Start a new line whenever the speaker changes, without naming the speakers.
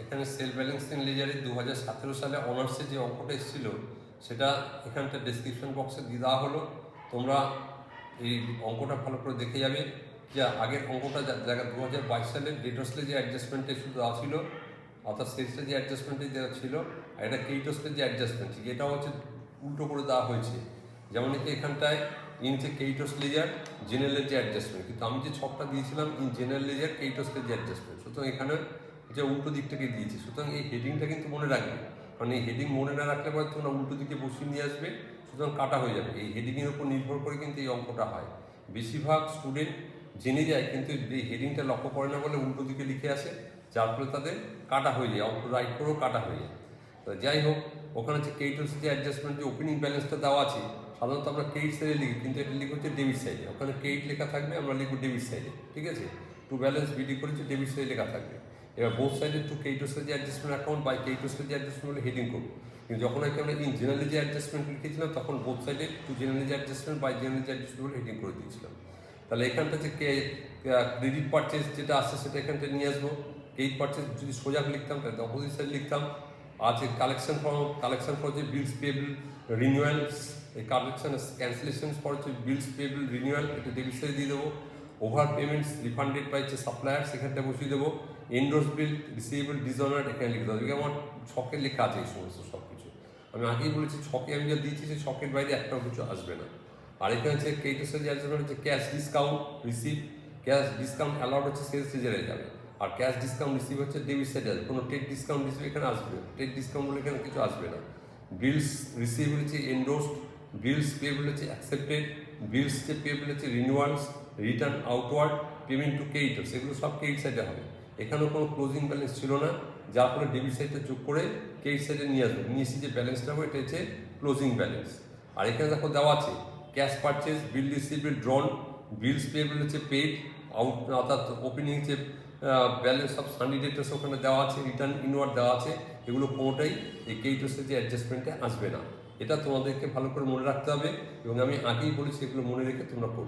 এখানে sell balancing লেজারে 2017 সালে অনার্সে যে অঙ্কটা এসেছিল সেটা এখানটা ডেসক্রিপশন বক্সে দিয়ে দেওয়া হলো। তোমরা এই অঙ্কটা ভালো করে দেখে যাবে যে আগের অঙ্কটা জায়গা 2022 সালে ডেটসলে যে অ্যাডজাস্টমেন্টে শুধু দেওয়া ছিল, অর্থাৎ সেলসে যে অ্যাডজাস্টমেন্টে দেওয়া ছিল, আর এটা কেইটসলে যে অ্যাডজাস্টমেন্ট, এটা হচ্ছে উল্টো করে দেওয়া হয়েছে। যেমন কি এখানটায় ইনচে কেইটস লেজার জেনারেলের যে অ্যাডজাস্টমেন্ট, কিন্তু আমি যে ছকটা দিয়েছিলাম ইন জেনারেল লেজার কেইটসলের যে অ্যাডজাস্টমেন্ট, সুতরাং এখানে যে উল্টো দিকটাকে দিয়েছে। সুতরাং এই হেডিংটা কিন্তু মনে রাখবে, কারণ এই হেডিং মনে না রাখলে পরে তোমরা উল্টো দিকে বসিয়ে নিয়ে আসবে, সুতরাং কাটা হয়ে যাবে। এই হেডিংয়ের উপর নির্ভর করে কিন্তু এই অঙ্কটা হয়। বেশিরভাগ স্টুডেন্ট জেনে যায় কিন্তু এই হেডিংটা লক্ষ্য করে না বলে উল্টো দিকে লিখে আসে, যার ফলে তাদের কাটা হয়ে যায়, অঙ্ক রাইট করেও কাটা হয়ে যায়। তো যাই হোক, ওখানে হচ্ছে কেইটস যে অ্যাডজাস্টমেন্ট যে ওপেনিং ব্যালেন্সটা দেওয়া আছে, সাধারণত আমরা ক্রেডিট সাইডে লিখি, কিন্তু এটা লিখে হচ্ছে ডেবিট সাইডে। ওখানে ক্রেডিট লেখা থাকবে, আমরা লিখব ডেবিট সাইডে, ঠিক আছে। টু ব্যালেন্স বিডি করেছে ডেবিট সাইডে লেখা থাকবে। এবার বোথ সাইডে টু কেইটসের যে অ্যাডজাস্টমেন্ট অ্যাকাউন্ট বাই কেইটসের যে অ্যাডজাস্টমেন্ট বলে হেডিং করবো। কিন্তু যখন আমরা ইন জেনারেলি যে অ্যাডজাস্টমেন্ট লিখেছিলাম তখন বোথ সাইডে টু জেনারেলি যে অ্যাডজাস্টমেন্ট বাই জেনারেলি যে অ্যাডজাস্টমেন্ট বলে হেডিং করে দিয়েছিলাম। তাহলে এখানটা যে ক্রেডিট পারচেজ যেটা আসছে সেটা এখানটা নিয়ে আসবো। ক্রেডিট পারচেজ যদি সোজা লিখতাম তাহলে অপোজিট সাইড লিখতাম। আছে কালেকশন ফর যে বিলস পেয়েবল রিনিউয়ালস, এই কালেকশন ক্যান্সেলেশন ফর হচ্ছে বিলস পেয়েবল রিনিউয়াল, এটা ডেবিট সাইডে দিয়ে দেবো। ওভার পেমেন্টস রিফান্ডেড বাই হচ্ছে সাপ্লায়ার, সেখানটা বসিয়ে দেবো। এন্ডোর্স বিল রিসিভেবল ডিসঅনার্ড এখানে লিখতে হবে। আমার ছকে লেখা আছে এই সমস্ত সব কিছু। আমি আগেই বলেছি ছকে আমি যা দিয়েছি সেই ছকের বাইরে একটাও কিছু আসবে না। আর এখানে হচ্ছে ক্রেডিটের যে অ্যাডজাস্টমেন্ট হচ্ছে cash discount receive, cash discount allowed হচ্ছে সেলস লেজারে যাবে, আর ক্যাশ ডিসকাউন্ট রিসিভ হচ্ছে ডেবিট সাইডে আসবে। কোনো ট্রেড ডিসকাউন্ট রিসিভ এখানে আসবে, ট্রেড ডিসকাউন্ট বলে এখানে কিছু আসবে না। বিলস রিসিভ হচ্ছে এন্ডোর্সড, বিলস পেয়েবল হচ্ছে অ্যাকসেপ্টেড, বিলস যে পেয়েবল হচ্ছে renewals, return outward, payment to creditors, এগুলো সব ক্রেডিট সাইডে হবে। এখানেও কোনো ক্লোজিং ব্যালেন্স ছিল না, যার ফলে ডেবিট সাইডটা যোগ করে ক্রেডিট সাইডে নিয়ে আসবে। নিয়ে এসে যে ব্যালেন্সটা হবে এটা হচ্ছে ক্লোজিং ব্যালেন্স। আর এখানে দেখো দেওয়া আছে ক্যাশ পারচেজ, বিল রিসিভেবল ড্রন, বিলস পেয়েবল হচ্ছে পেড, আউট অর্থাৎ ওপেনিং যে ব্যালেন্স অফ সানি ডেটার্স ওখানে দেওয়া আছে, রিটার্ন ইনওয়ার্ড দেওয়া আছে। এগুলো কোনোটাই এই ক্রেডিটর্সের যে অ্যাডজাস্টমেন্টে আসবে না। এটা তোমাদেরকে ভালো করে মনে রাখতে হবে, এবং আমি আগেই বলেছি এগুলো মনে রেখে তোমরা করবে।